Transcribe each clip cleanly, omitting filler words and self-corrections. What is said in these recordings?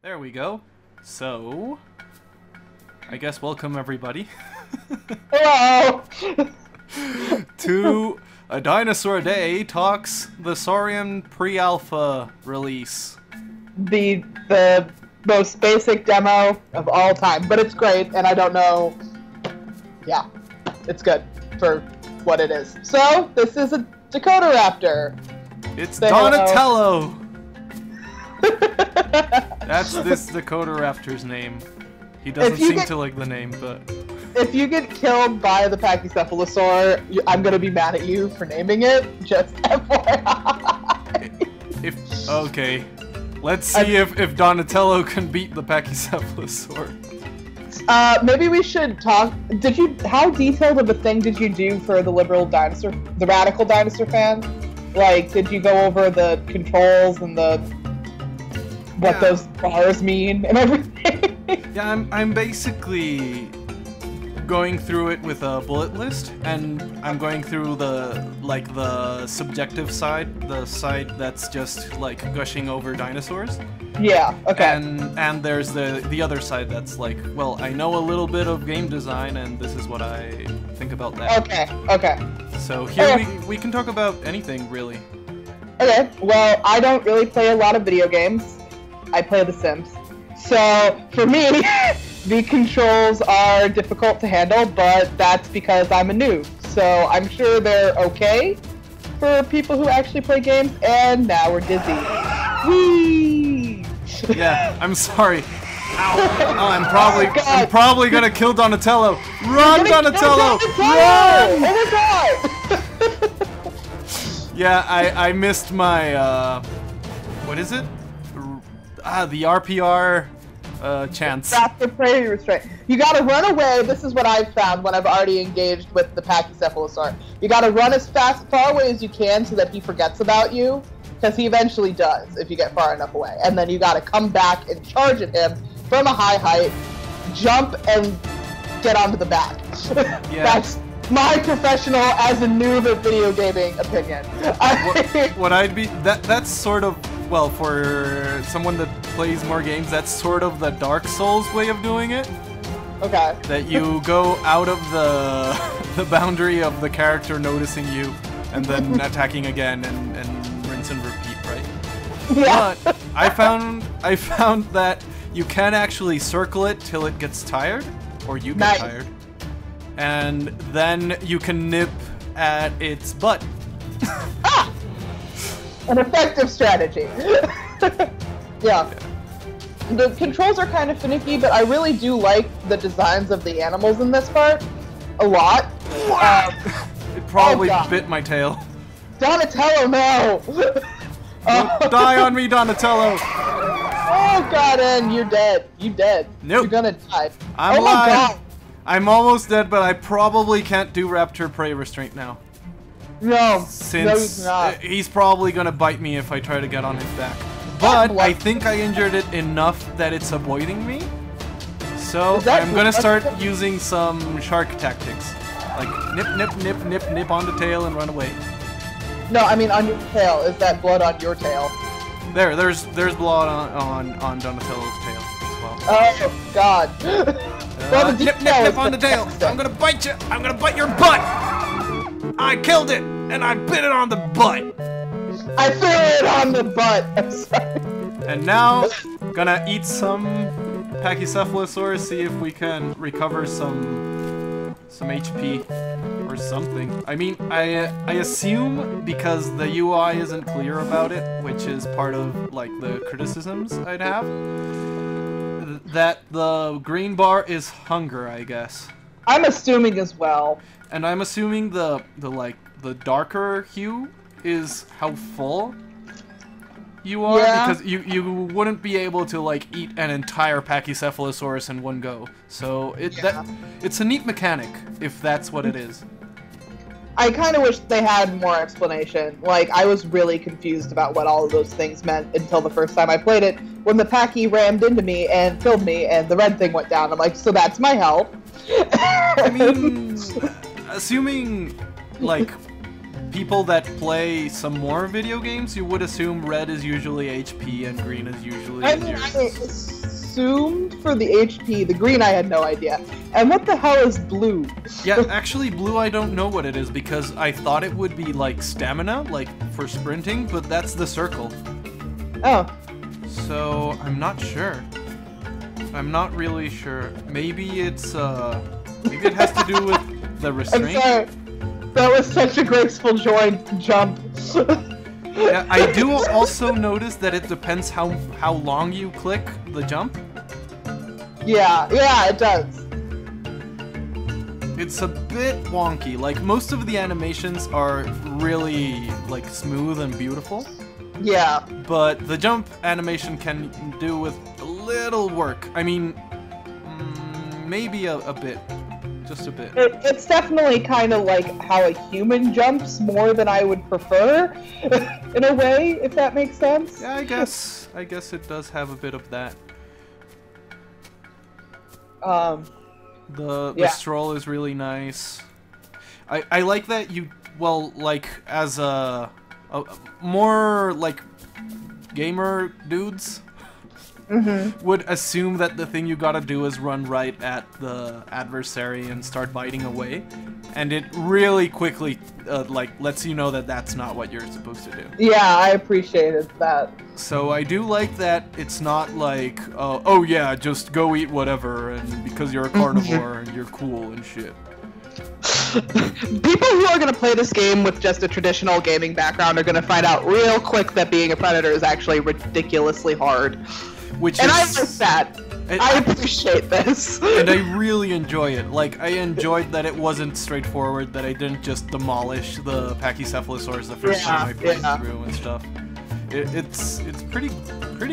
There we go. So, I guess welcome everybody. Hello! To A Dinosaur Day Talks the Saurian pre-alpha release. The most basic demo of all time, but it's great, and I don't know. Yeah, it's good for what it is. So, this is a Dakota Raptor. It's Say Donatello! That's this Dakota Raptor's name. He doesn't seem to like the name, but... If you get killed by the Pachycephalosaur, I'm gonna be mad at you for naming it, just FYI. Okay. Let's see if Donatello can beat the Pachycephalosaur. Maybe we should talk. How detailed of a thing did you do for the radical dinosaur fan? Like, did you go over the controls and what those bars mean and everything? Yeah, I'm basically going through it with a bullet list, and I'm going through the subjective side, the side that's just like gushing over dinosaurs. Yeah, okay. And there's the other side that's like, well, I know a little bit of game design, and this is what I think about that. Okay. So here we can talk about anything, really. Okay, well, I don't really play a lot of video games. I play The Sims. So, for me, the controls are difficult to handle, but that's because I'm a noob. So, I'm sure they're okay for people who actually play games, and now we're dizzy. Whee! Yeah, I'm sorry. Ow. Oh, I'm probably gonna kill Donatello. Run, Donatello! Run! Oh my god! Yeah, I missed my what is it? The RPR chance. Raptor prey restraint. You gotta run away. This is what I've found when I've already engaged with the Pachycephalosaur. You gotta run as far away as you can so that he forgets about you, because he eventually does if you get far enough away. And then you gotta come back and charge at him from a high height, jump, and get onto the back. Yeah. That's my professional, as a noob at video gaming, opinion. What I'd be that's sort of, well, for someone that plays more games, that's sort of the Dark Souls way of doing it. Okay. That you go out of the boundary of the character noticing you, and then attacking again, and rinse and repeat, right? Yeah. But I found that you can actually circle it till it gets tired, or you get tired, and then you can nip at its butt. Ah! An effective strategy. Yeah. The controls are kind of finicky, but I really do like the designs of the animals in this part a lot. It probably bit my tail. Donatello, no! Die on me, Donatello! Oh god, and you're dead. You dead. Nope. You're gonna die. I'm my god! I'm almost dead, but I probably can't do Raptor prey restraint now. No, Since no, he's not. He's probably gonna bite me if I try to get on his back. But I think I injured it enough that it's avoiding me. So I'm gonna start using some shark tactics. Like nip on the tail and run away. No, I mean on your tail. Is that blood on your tail? There's blood on Donatello's tail as well. Oh god. Well, nip on the tail. I'm gonna bite you. I'm gonna bite your butt. I killed it, and I bit it on the butt. I threw it on the butt. I'm sorry. And now, gonna eat some Pachycephalosaurus, see if we can recover some HP or something. I mean, I assume, because the UI isn't clear about it, which is part of like the criticisms I'd have, that the green bar is hunger, I guess. I'm assuming as well. And I'm assuming the darker hue is how full you are, because you wouldn't be able to like eat an entire Pachycephalosaurus in one go. So it's a neat mechanic if that's what it is. I kind of wish they had more explanation. Like, I was really confused about what all of those things meant until the first time I played it, when the Pachy rammed into me and killed me and the red thing went down. I'm like, so that's my health. I mean, assuming, like, people that play some more video games, you would assume red is usually HP and green is usually I assumed for the HP, the green I had no idea. And what the hell is blue? Yeah, actually blue I don't know what it is because I thought it would be like stamina, like for sprinting, but that's the circle. Oh. So, I'm not sure. I'm not really sure. Maybe it's, maybe it has to do with the restraint? I'm sorry. That was such a graceful jump. Yeah, I do also notice that it depends how long you click the jump. Yeah, it does. It's a bit wonky. Like, most of the animations are really, like, smooth and beautiful. Yeah. But the jump animation can do with a little work. I mean, maybe a bit. Just a bit. It's definitely kind of like how a human jumps more than I would prefer, in a way, if that makes sense. Yeah, I guess it does have a bit of that. The stroll is really nice. I like that you, well, like, as a more, like, gamer dudes would assume that the thing you gotta do is run right at the adversary and start biting away. And it really quickly, like, lets you know that that's not what you're supposed to do. Yeah, I appreciated that. So I do like that it's not like, oh yeah, just go eat whatever, and because you're a carnivore and you're cool and shit. People who are going to play this game with just a traditional gaming background are going to find out real quick that being a predator is actually ridiculously hard. And I like that. I appreciate this. And I really enjoy it. Like, I enjoyed that it wasn't straightforward, that I didn't just demolish the Pachycephalosaurus the first time I played through and stuff. It's pretty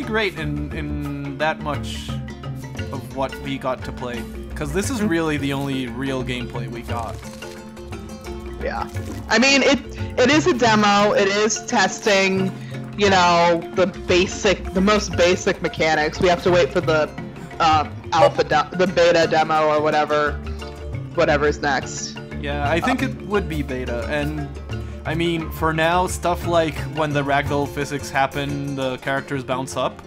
great in that much of what we got to play. Because this is really the only real gameplay we got. Yeah. I mean, it is a demo, it is testing, you know, the most basic mechanics. We have to wait for the the beta demo or whatever's next. Yeah, I think it would be beta, and I mean, for now, stuff like when the ragdoll physics happen, the characters bounce up,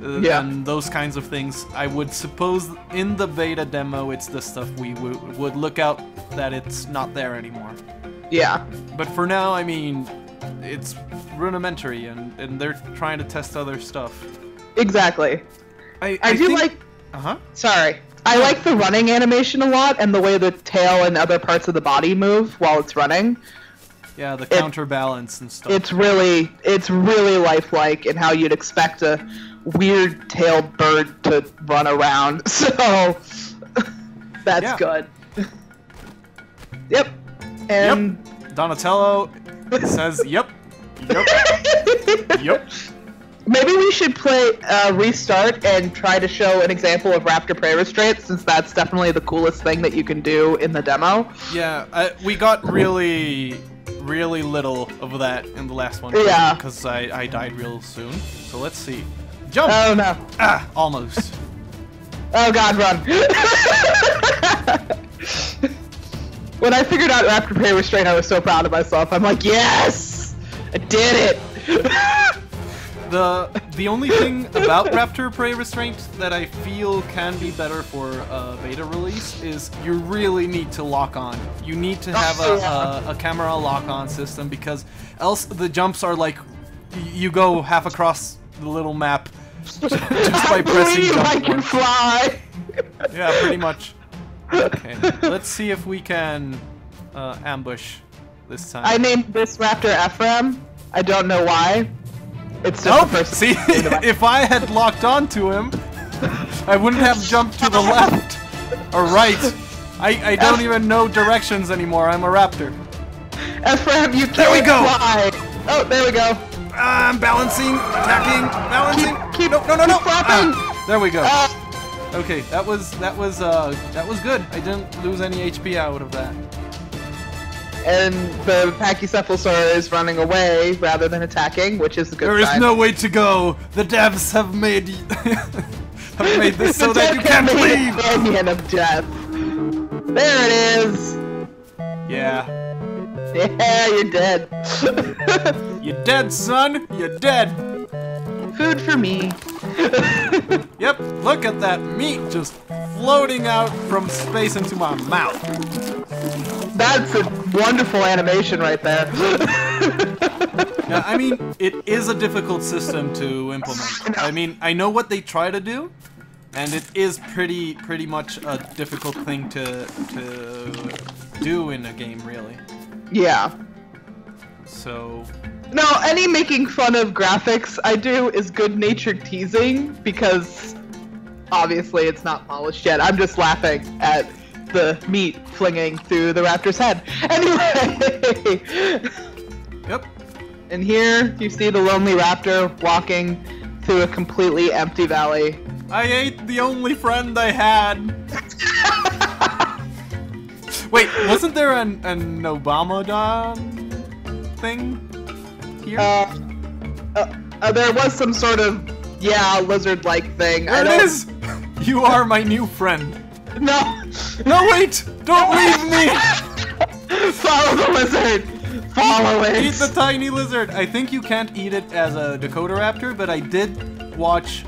and those kinds of things, I would suppose in the beta demo it's the stuff we would look out that it's not there anymore. Yeah. But for now, I mean, it's rudimentary, and they're trying to test other stuff. Exactly. I do think... like... Sorry. I Yeah. like the running animation a lot, and the way the tail and other parts of the body move while it's running. Yeah, the counterbalance and stuff. It's really lifelike in how you'd expect a weird-tailed bird to run around. So that's good. Yep. And Donatello says yep. Yep. Maybe we should play Restart and try to show an example of Raptor prey restraint, since that's definitely the coolest thing that you can do in the demo. Yeah, we got really little of that in the last one. Yeah. Because I died real soon. So let's see. Jump! Oh no. Ah, almost. Oh god, run. When I figured out Raptor prey restraint, I was so proud of myself. I'm like, yes! I did it! The only thing about Raptor prey restraint that I feel can be better for beta release is you really need to lock on. You need to have a camera lock-on system, because else the jumps are like you go half across the little map just by pressing jump I can once. fly! Yeah, pretty much. Okay, let's see if we can ambush this time. I named this Raptor Ephraim. I don't know why. It's just the person. See, if I had locked on to him, I wouldn't have jumped to the left or right. I don't even know directions anymore. I'm a raptor. Ephraim, you can't There we go. fly. Oh, there we go. I'm balancing, attacking, balancing. Keep no. flapping. There we go. Okay, that was good. I didn't lose any HP out of that. And the Pachycephalosaur is running away rather than attacking, which is a good sign. There is no way to go. The devs have made this so that you can't leave. Canyon of death. There it is. Yeah. Yeah, you're dead. You're dead, son. You're dead. Food for me. Yep, look at that meat just floating out from space into my mouth. That's a wonderful animation right there. Yeah, I mean, it is a difficult system to implement. I mean, I know what they try to do, and it is pretty much a difficult thing to do in a game, really. Yeah. So... No, any making fun of graphics I do is good-natured teasing, because obviously it's not polished yet. I'm just laughing at the meat flinging through the raptor's head. Anyway! Yep. And here you see the lonely raptor walking through a completely empty valley. I ate the only friend I had. Wait, wasn't there an Obama-don thing here? There was some sort of, yeah, lizard-like thing. There it is! You are my new friend. No! No, wait! Don't leave me! Follow the lizard! Follow it! Eat the tiny lizard! I think you can't eat it as a Dakota Raptor, but I did watch,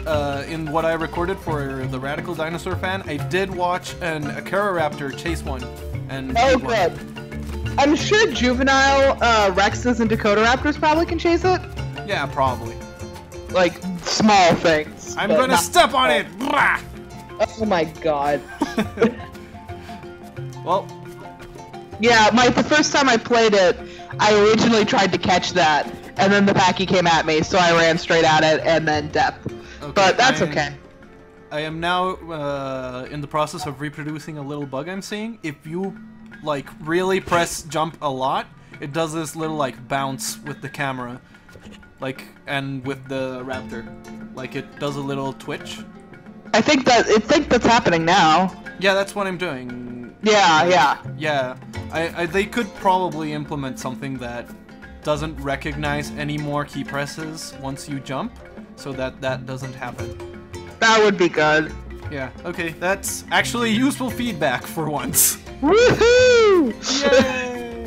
in what I recorded for the Radical Dinosaur fan, I did watch an Akara Raptor chase one. And oh, good. I'm sure juvenile Rexes and Dakota Raptors probably can chase it. Yeah, probably. Like, small things. I'm gonna step on it! Oh my god. Well... Yeah, the first time I played it, I originally tried to catch that, and then the Packy came at me, so I ran straight at it, and then death. Okay, but that's okay. I am now in the process of reproducing a little bug I'm seeing. If you, like, really press jump a lot, it does this little, like, bounce with the camera. Like, and with the raptor. Like, it does a little twitch. I think that's happening now. Yeah, that's what I'm doing. Yeah. Yeah. They could probably implement something that doesn't recognize any more key presses once you jump, so that doesn't happen. That would be good. Yeah, okay, that's actually useful feedback for once. Woohoo! Yay!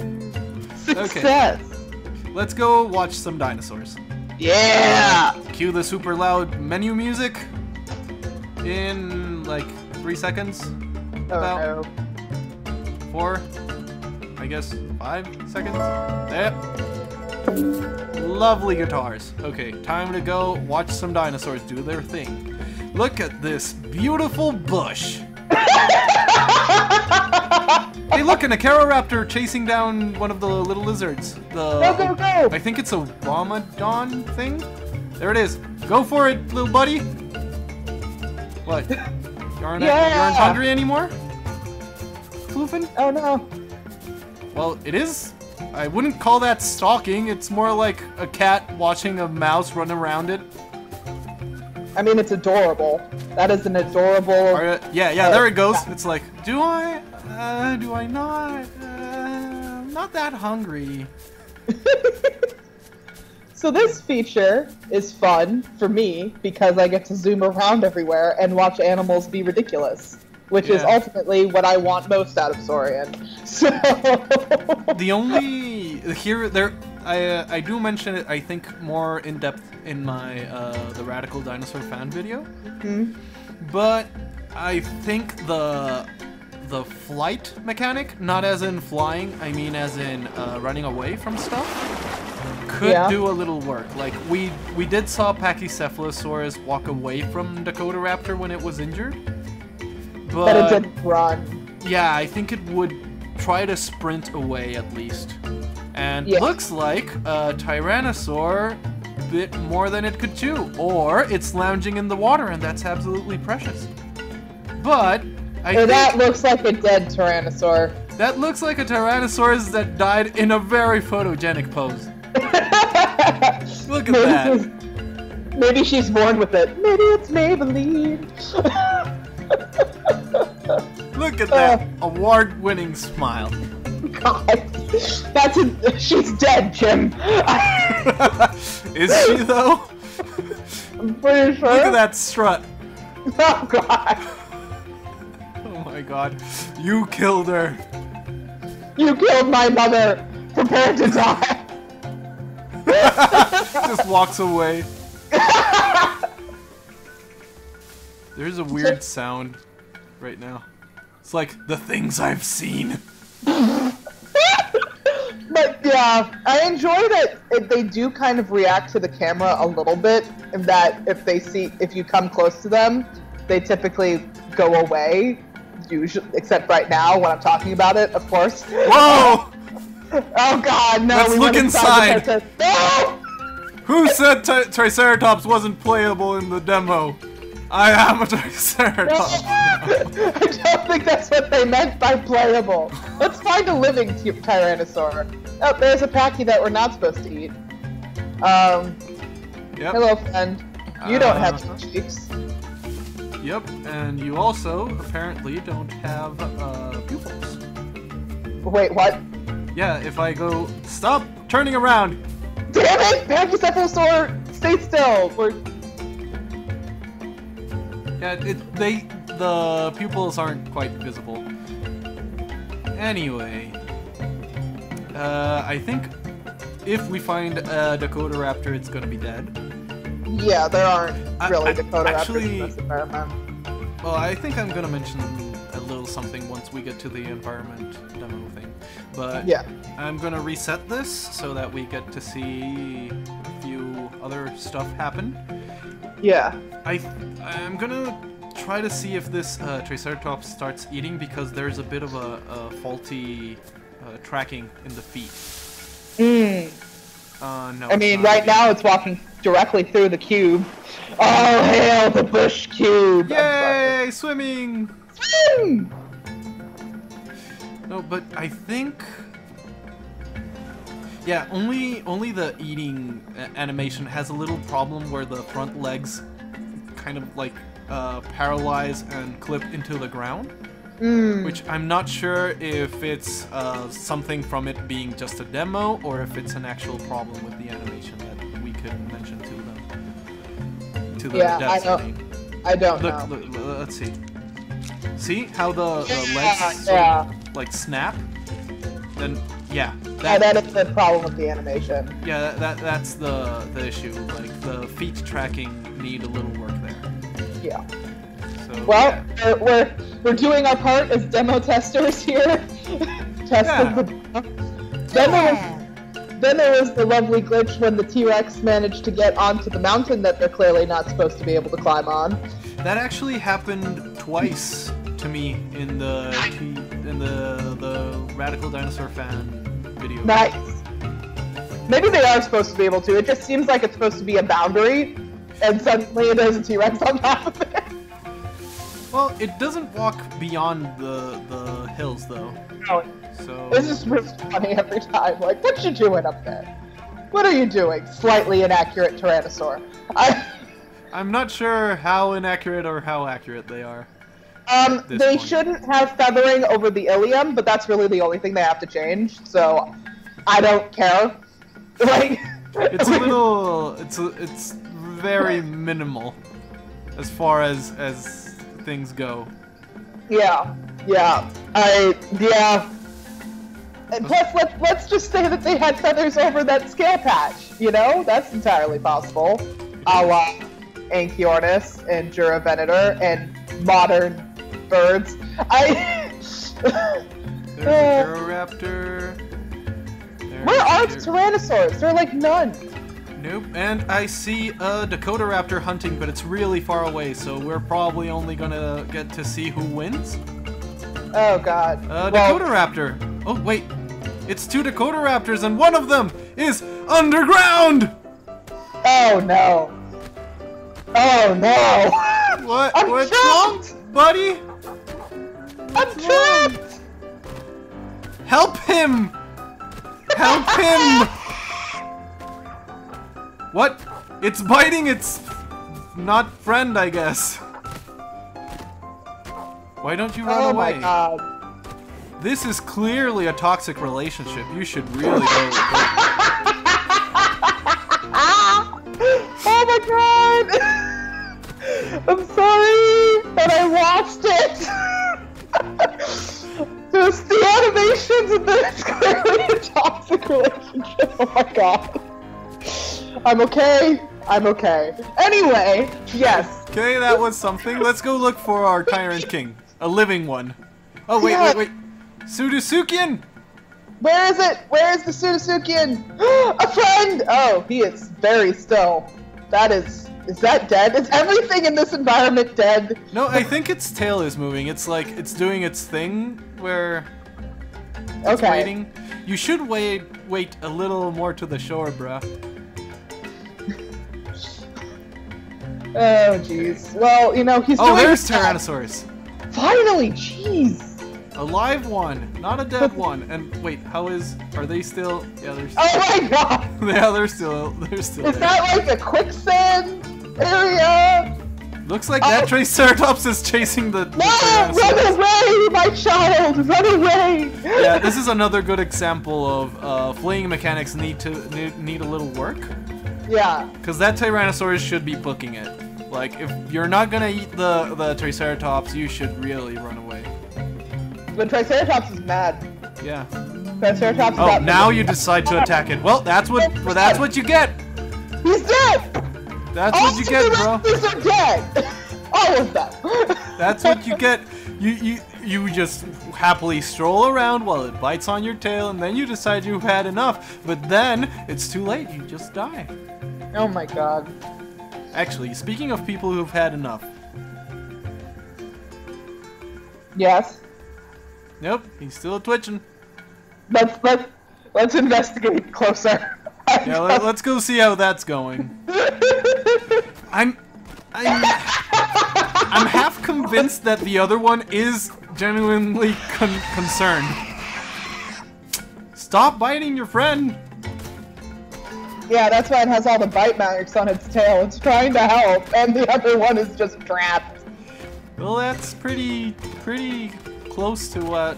Success! Okay. Let's go watch some dinosaurs. Yeah! Cue the super loud menu music in like 3 seconds. About 4, I guess 5 seconds. There. Lovely guitars. Okay, time to go watch some dinosaurs do their thing. Look at this beautiful bush. Hey, look, an Akara Raptor chasing down one of the little lizards. Go! I think it's a Ramadan thing. There it is. Go for it, little buddy. What? You aren't hungry anymore? Floofin? Oh no. Well, it is. I wouldn't call that stalking. It's more like a cat watching a mouse run around it. I mean, it's adorable. That is an adorable... Yeah, there it goes. It's like, do I not? I'm not that hungry. So this feature is fun for me because I get to zoom around everywhere and watch animals be ridiculous, which is ultimately what I want most out of Saurian. So the only I do mention it, I think, more in depth in my the Radical Dinosaur fan video. Mm-hmm. But I think the flight mechanic, not as in flying, I mean as in running away from stuff, could do a little work. Like we did saw Pachycephalosaurus walk away from Dakota Raptor when it was injured. But it didn't run. Yeah, I think it would try to sprint away at least. And looks like a Tyrannosaur bit more than it could chew. Or it's lounging in the water, and that's absolutely precious. But that looks like a dead Tyrannosaur. That looks like a Tyrannosaurus that died in a very photogenic pose. Look at that. Maybe she's born with it. Maybe it's Maybelline. Look at that award-winning smile. God, she's dead, Jim. Is she though? I'm pretty sure. Look at that strut. Oh God. Oh my God, you killed her. You killed my mother. Prepare to die. Just walks away. There's a weird sound right now. It's like the things I've seen. But yeah, I enjoy that they do kind of react to the camera a little bit, and that if you come close to them, they typically go away. Usually, except right now when I'm talking about it, of course. Whoa! Oh God, no! Let's look inside. No! Who said Triceratops wasn't playable in the demo? I am a Triceratops. I don't think that's what they meant by playable. Let's find a living Tyrannosaur. Oh, there's a Packy that we're not supposed to eat. Yep. Hello, friend. You don't have cheeks. Yep, and you also apparently don't have pupils. Wait, what? Yeah, if I go, stop turning around. Damn it! Pachycephalosaur, stay still. Yeah, the pupils aren't quite visible. Anyway, I think if we find a Dakota Raptor, it's gonna be dead. Yeah, there aren't really Dakota actually, Raptors in this environment. Well, I think I'm gonna mention a little something once we get to the environment demo thing. But yeah, I'm gonna reset this so that we get to see a few other stuff happen. Yeah. I'm gonna try to see if this Triceratops starts eating, because there's a bit of a faulty tracking in the feet. No. I mean, right now it's walking directly through the cube. Oh, hail the bush cube! Yay! Swimming! Swim! No, but I think... Yeah, only the eating animation has a little problem where the front legs kind of like paralyze and clip into the ground. Which I'm not sure if it's something from it being just a demo, or if it's an actual problem with the animation that we could mention to them. To the devs, I don't know. Look, let's see. See how the legs like snap? Then that is the problem with the animation. Yeah, that's the issue. Like the feet tracking need a little work there. Yeah. So, well, we're doing our part as demo testers here. Testing the demo. Then there was the lovely glitch when the T-Rex managed to get onto the mountain that they're clearly not supposed to be able to climb on. That actually happened twice to me in the Radical Dinosaur fan video. Nice. Maybe they are supposed to be able to. It just seems like it's supposed to be a boundary, and suddenly there's a T-Rex on top of it. Well, it doesn't walk beyond the hills, though. No. So this is really funny every time. Like, what you doing up there? What are you doing? Slightly inaccurate Tyrannosaur. I'm not sure how inaccurate or how accurate they are. They shouldn't have feathering over the ilium, but that's really the only thing they have to change. So, I don't care. Like, it's a little. It's very minimal as far as things go. Yeah. And plus, let's just say that they had feathers over that scale patch. You know, that's entirely possible. A la Anchiornis and Juravenator and modern birds. There's a Raptor. Where are the Tyrannosaurs? There are like none. Nope, and I see a Dakota Raptor hunting, but it's really far away, so we're probably only gonna get to see who wins. Oh God. Dakota Raptor. Oh wait, it's two Dakota Raptors, and one of them is underground. Oh no. Oh no. What's wrong, buddy? I'm trapped. Help him! Help him! What? It's biting its not friend, I guess. Why don't you run away? Oh my God. This is clearly a toxic relationship. You should really go. Oh my God! I'm sorry, but I watched it. Just the animations, and then it's clearly a toxic Oh my god. I'm okay. I'm okay. Anyway, yes. Okay, that was something. Let's go look for our Tyrant King. A living one. Oh, wait. Sudosukian! Where is it? Where is the Sudosukian? A friend! Oh, he is very still. Is that dead? Is everything in this environment dead? No, I think its tail is moving. It's like, it's doing its thing where it's waiting. You should wait a little more to the shore, bruh. Oh, jeez. Well, you know, he's doing... Oh, there's Tyrannosaurus. Finally, jeez. A live one, not a dead one. And wait, are they still? Yeah, they're still. Oh my god! Yeah, they're still Is there. that like a quicksand area? Looks like that Triceratops is chasing the No! Run away, my child! Run away! Yeah, this is another good example of fleeing mechanics need a little work. Yeah. Because that Tyrannosaurus should be booking it. Like, if you're not gonna eat the Triceratops, you should really run away. The Triceratops is mad. Yeah. Triceratops is Oh, now you decide to attack it. Well, that's what you get. He's dead. That's what you get, bro. These are dead. All of them. That's what you get. You just happily stroll around while it bites on your tail, and then you decide you've had enough. But then it's too late. You just die. Oh my god. Actually, speaking of people who've had enough. Yes. Nope, he's still twitching. Let's investigate closer. Yeah, let's go see how that's going. I'm half convinced that the other one is genuinely concerned. Stop biting your friend. Yeah, that's why it has all the bite marks on its tail. It's trying to help, and the other one is just trapped. Well, that's pretty close to what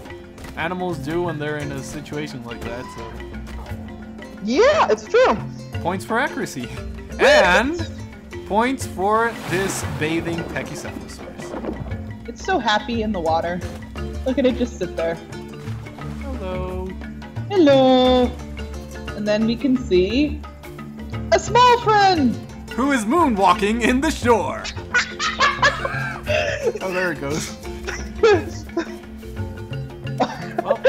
animals do when they're in a situation like that, so... Yeah, it's true. Points for accuracy. And points for this bathing Pachycephalosaurus. It's so happy in the water. Look at it just sit there. Hello. Hello. And then we can see a small friend. Who is moonwalking in the shore. Oh, there it goes. Well,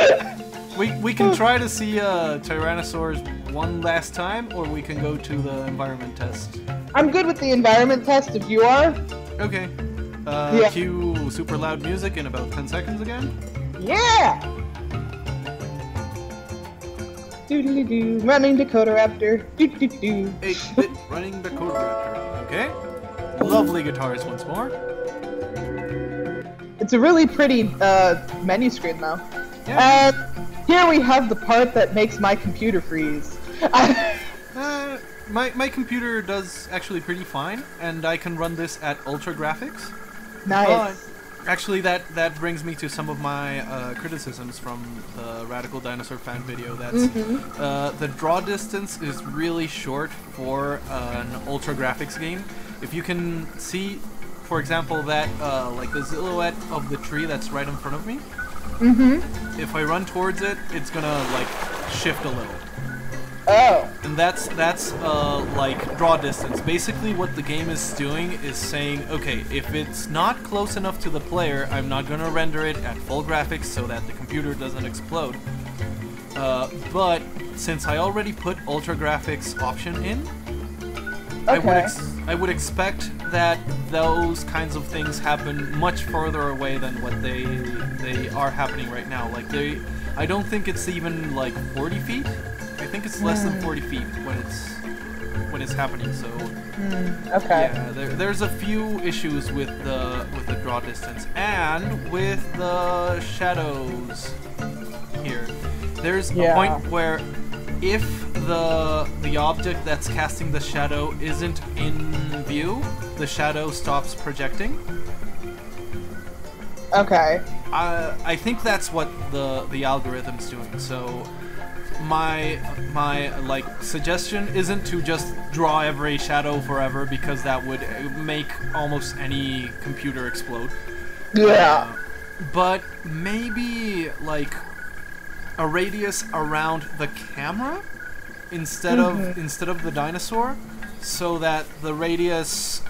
we can try to see Tyrannosaurs one last time, or we can go to the environment test. I'm good with the environment test if you are. Okay. Yeah. Cue super loud music in about 10 seconds again. Yeah! Doodly-doo. Running Dakota Raptor. Doo-doo-doo. 8-bit running the Dakota Raptor. Okay. Lovely guitars once more. It's a really pretty menu screen, though. Yeah. And here we have the part that makes my computer freeze. My computer does actually pretty fine, and I can run this at ultra graphics. Nice. Actually, that brings me to some of my criticisms from the Radical Dinosaur fan video. That's the draw distance is really short for an ultra graphics game. If you can see, for example, that like the silhouette of the tree that's right in front of me. If I run towards it, it's gonna like shift a little. Oh. And that's like draw distance. Basically what the game is doing is saying, okay, if it's not close enough to the player, I'm not gonna render it at full graphics so that the computer doesn't explode. But since I already put ultra graphics option in, Okay. I would expect that those kinds of things happen much further away than what they are happening right now. Like I don't think it's even like 40 feet. I think it's less than 40 feet when it's happening. So Okay. yeah, there's a few issues with the draw distance and with the shadows here. There's a point where if the object that's casting the shadow isn't in view, the shadow stops projecting. Okay. I think that's what the algorithm's doing. So my like suggestion isn't to just draw every shadow forever, because that would make almost any computer explode. Yeah. But maybe like a radius around the camera, instead of the dinosaur, so that the radius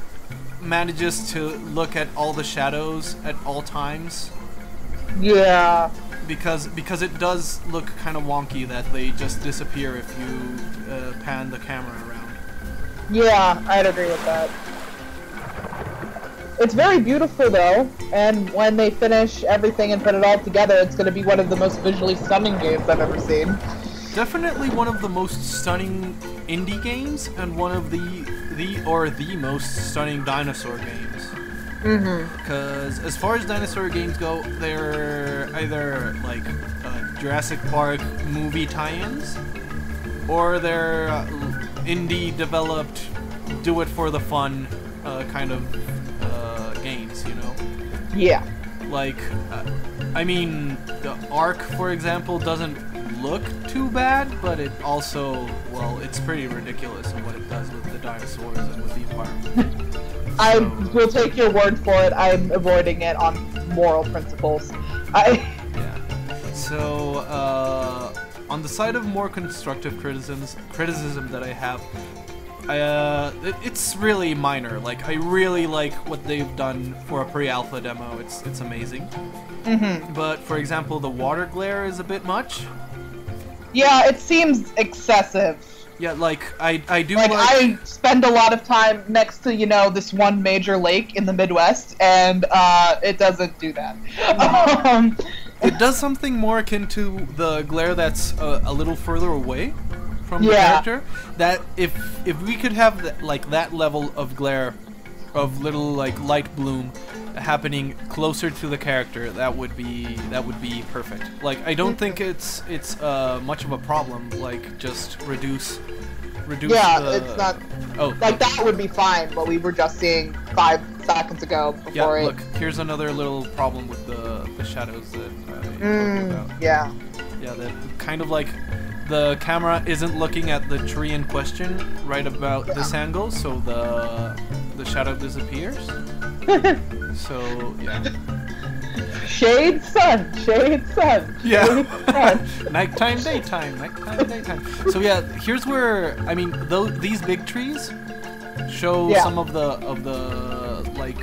manages to look at all the shadows at all times. Yeah. Because it does look kind of wonky that they just disappear if you pan the camera around. Yeah, I'd agree with that. It's very beautiful though, and when they finish everything and put it all together, it's going to be one of the most visually stunning games I've ever seen. Definitely one of the most stunning indie games, and one of the most stunning dinosaur games. Because as far as dinosaur games go, they're either like Jurassic Park movie tie-ins, or they're indie developed, do it for the fun kind of games, you know? Yeah. Like, I mean, the Ark, for example, doesn't look too bad, but it also, well, it's pretty ridiculous in what it does with the dinosaurs and with the environment. I will take your word for it. I'm avoiding it on moral principles. Yeah. So, on the side of more constructive criticism that I have, it's really minor. Like, I really like what they've done for a pre-alpha demo. It's amazing. But for example, the water glare is a bit much. Yeah, it seems excessive. Yeah, like I do like I spend a lot of time next to, you know, this one major lake in the Midwest, and it doesn't do that. It does something more akin to the glare that's a little further away from the character. That if we could have that level of glare, of little like light bloom happening closer to the character, that would be perfect. Like, I don't think it's much of a problem. Like, just reduce. Yeah, it's not. Oh, like that would be fine. But we were just seeing 5 seconds ago before look, here's another little problem with the shadows that I talked about. Yeah. Yeah, that kind of like the camera isn't looking at the tree in question right about this angle, so the shadow disappears. So, yeah. Shade, sun, shade, sun. Yeah. Sun. Nighttime, daytime, nighttime, daytime. So yeah, here's where, I mean, these big trees show some of the like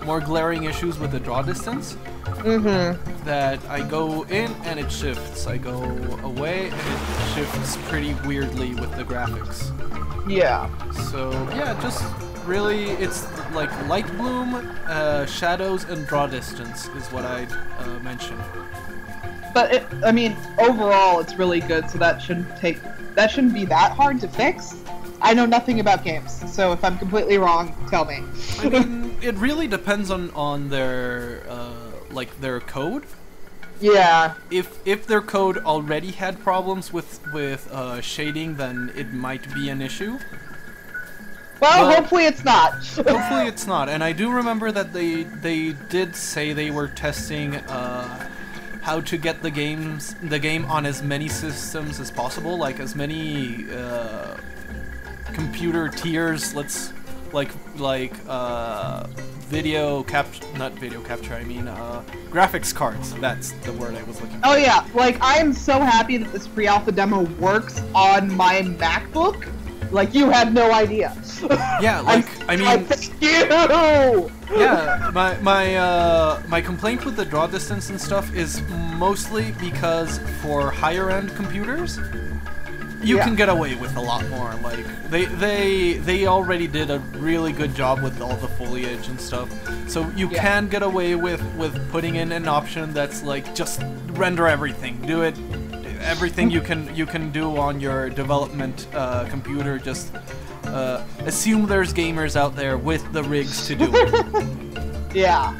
more glaring issues with the draw distance. That I go in and it shifts. I go away and it shifts pretty weirdly with the graphics. Yeah. So yeah, just really, it's like light bloom, shadows, and draw distance is what I'd mention. But I mean, overall, it's really good. So that shouldn't be that hard to fix. I know nothing about games, so if I'm completely wrong, tell me. I mean, it really depends on their their code. Yeah. If their code already had problems with shading, then it might be an issue. Well, hopefully it's not. Hopefully it's not. And I do remember that they did say they were testing how to get the game on as many systems as possible, like as many computer tiers. Let's graphics cards. That's the word I was looking for. Oh yeah, like I'm so happy that this pre-alpha demo works on my MacBook. Like, you had no idea. Yeah, like, I mean... Thank you! Yeah, my complaint with the draw distance and stuff is mostly because for higher-end computers, you can get away with a lot more. Like, they already did a really good job with all the foliage and stuff. So you can get away with putting in an option that's like, just render everything. Do it... Everything you can do on your development computer, just assume there's gamers out there with the rigs to do it. Yeah.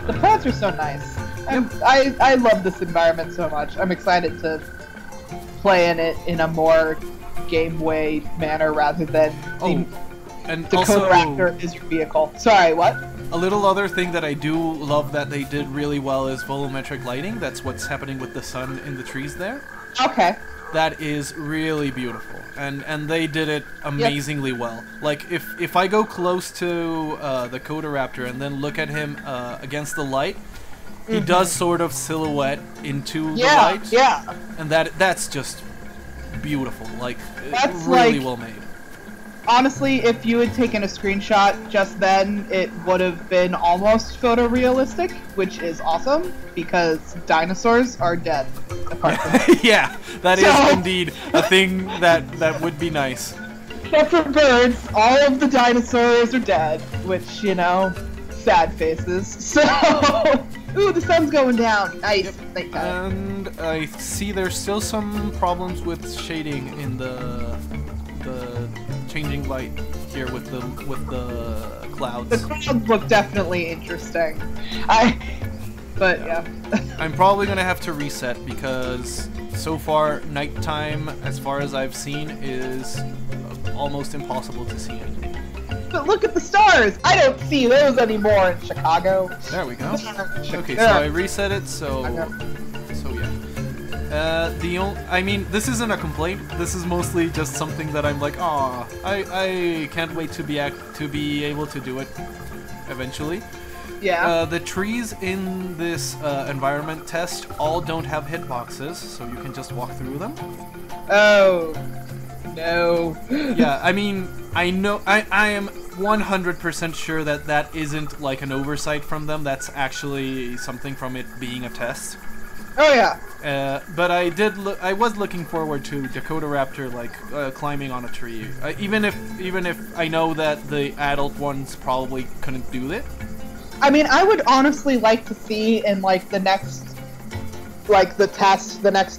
The plants are so nice. I love this environment so much. I'm excited to play in it in a more game-way manner rather than the also, Raptor is your vehicle. Sorry, what? A little other thing that I do love that they did really well is volumetric lighting. That's what's happening with the sun in the trees there. Okay. That is really beautiful, and they did it amazingly well. Like, if I go close to the Raptor and then look at him against the light, he does sort of silhouette into the light. Yeah. And that's just beautiful. Like, That's really like- well made. Honestly, if you had taken a screenshot just then, it would have been almost photorealistic, which is awesome, because dinosaurs are dead. Apart from Yeah, that So- is indeed a thing that would be nice. Except for birds, all of the dinosaurs are dead, which, you know, sad faces. So, ooh, the sun's going down. Nice. Nighttime. And I see there's still some problems with shading in the changing light here with the clouds. The clouds look definitely interesting. But yeah. I'm probably gonna have to reset because so far nighttime, as far as I've seen, is almost impossible to see anything. But look at the stars! I don't see those anymore in Chicago. There we go. Okay, so I reset it, so yeah. I mean, this isn't a complaint. This is mostly just something that I'm like, ah, I can't wait to be able to do it eventually. Yeah. The trees in this environment test all don't have hitboxes, so you can just walk through them. Oh. No. Yeah, I mean, I know, I am 100% sure that that isn't like an oversight from them. That's actually something from it being a test. Oh yeah. But I was looking forward to Dakota Raptor like climbing on a tree. Even if I know that the adult ones probably couldn't do it. I mean, I would honestly like to see in like the next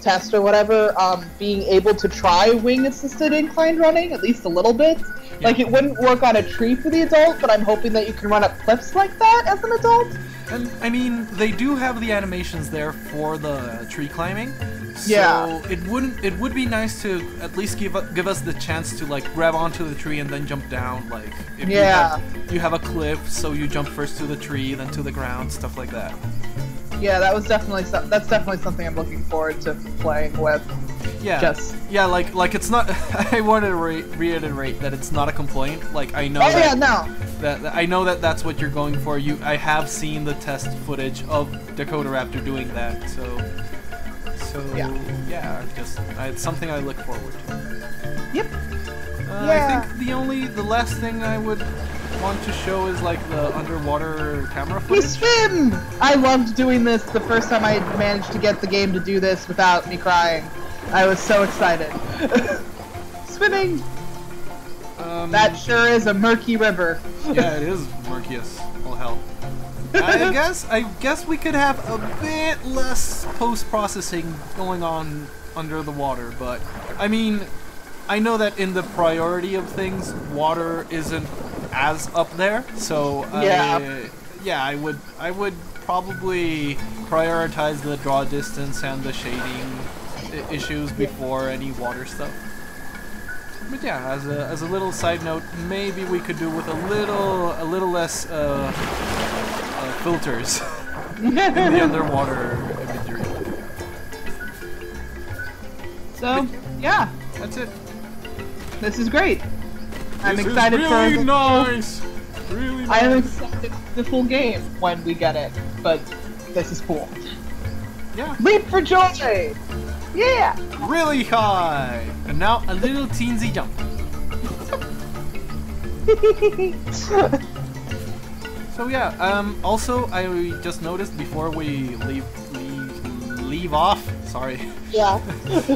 test or whatever, being able to try wing-assisted incline running at least a little bit. Yeah. Like it wouldn't work on a tree for the adult, but I'm hoping that you can run up cliffs like that as an adult. And I mean, they do have the animations there for the tree climbing. So Yeah. it would be nice to at least give us the chance to like grab onto the tree and then jump down. Like if you have a cliff, so you jump first to the tree, then to the ground, stuff like that. Yeah, that's definitely something I'm looking forward to playing with. Yeah. Yeah, like it's not. I want to reiterate that it's not a complaint. Like I know. Oh yeah, no. That I know that that's what you're going for. I have seen the test footage of Dakota Raptor doing that. So yeah, it's something I look forward to. Yep. I think the last thing I would want to show is like the underwater camera We footage. swim! I loved doing this the first time I managed to get the game to do this without me crying. I was so excited. Swimming! That sure is a murky river. Yeah, it is murky as all hell. I guess we could have a bit less post-processing going on under the water, but I mean, I know that in the priority of things, water isn't as up there, so I would probably prioritize the draw distance and the shading issues before any water stuff. But yeah, as a little side note, maybe we could do with a little less filters in the underwater imagery. So, yeah. That's it. This is great. I'm This excited is for really the nice. Really nice. I am excited for the full game when we get it, but this is cool. Yeah. Leap for joy! Yeah! Really high. And now a little teensy jump. So yeah, also I just noticed before we leave off, sorry. Yeah.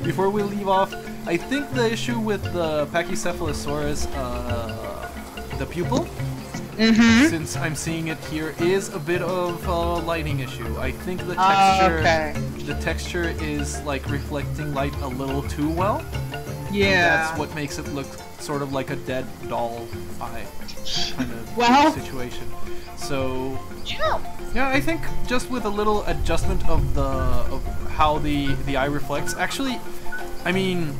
Before we leave off, I think the issue with the Pachycephalosaurus, the pupil, since I'm seeing it here, is a bit of a lighting issue. I think the texture is like reflecting light a little too well. Yeah. That's what makes it look sort of like a dead doll eye kind of situation. So yeah, I think just with a little adjustment of how the eye reflects. Actually, I mean,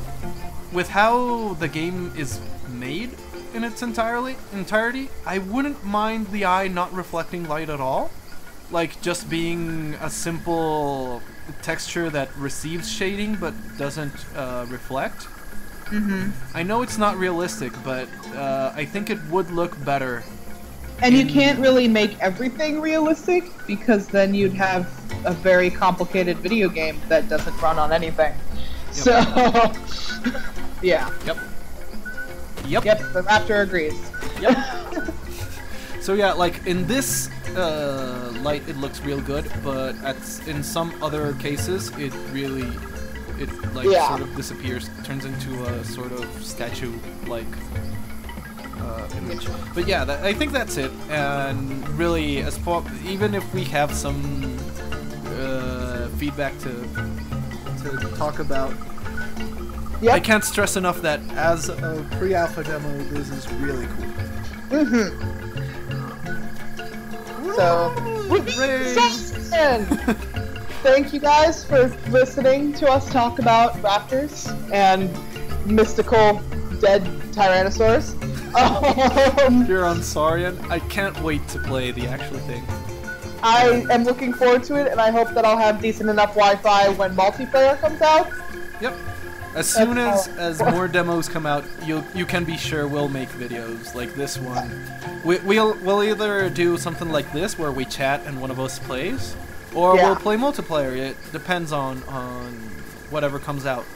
with how the game is made in its entirety, I wouldn't mind the eye not reflecting light at all. Like just being a simple texture that receives shading but doesn't reflect. I know it's not realistic, but I think it would look better. And you can't really make everything realistic, because then you'd have a very complicated video game that doesn't run on anything. So, yeah. Yep. Yep. Yep, the Raptor agrees. Yep. So yeah, like in this light, it looks real good, but in some other cases, it like sort of disappears, turns into a sort of statue-like image. But yeah, I think that's it. And really, even if we have some feedback to talk about, I can't stress enough that as a pre-alpha demo, this is really cool. So, thank you guys for listening to us talk about raptors and mystical dead tyrannosaurs. You're on Saurian. I can't wait to play the actual thing. I am looking forward to it, and I hope that I'll have decent enough Wi-Fi when multiplayer comes out. Yep. As soon as more demos come out, you can be sure we'll make videos like this one. We'll either do something like this where we chat and one of us plays, or we'll play multiplayer. It depends on whatever comes out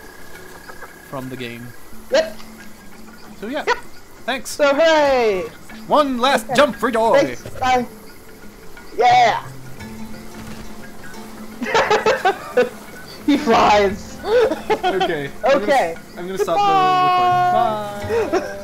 from the game. Yep. So yeah. Yep. Thanks. So hooray! One last jump for joy. Thanks. Bye. Yeah. He flies. Okay. Okay. I'm gonna stop the recording. Bye.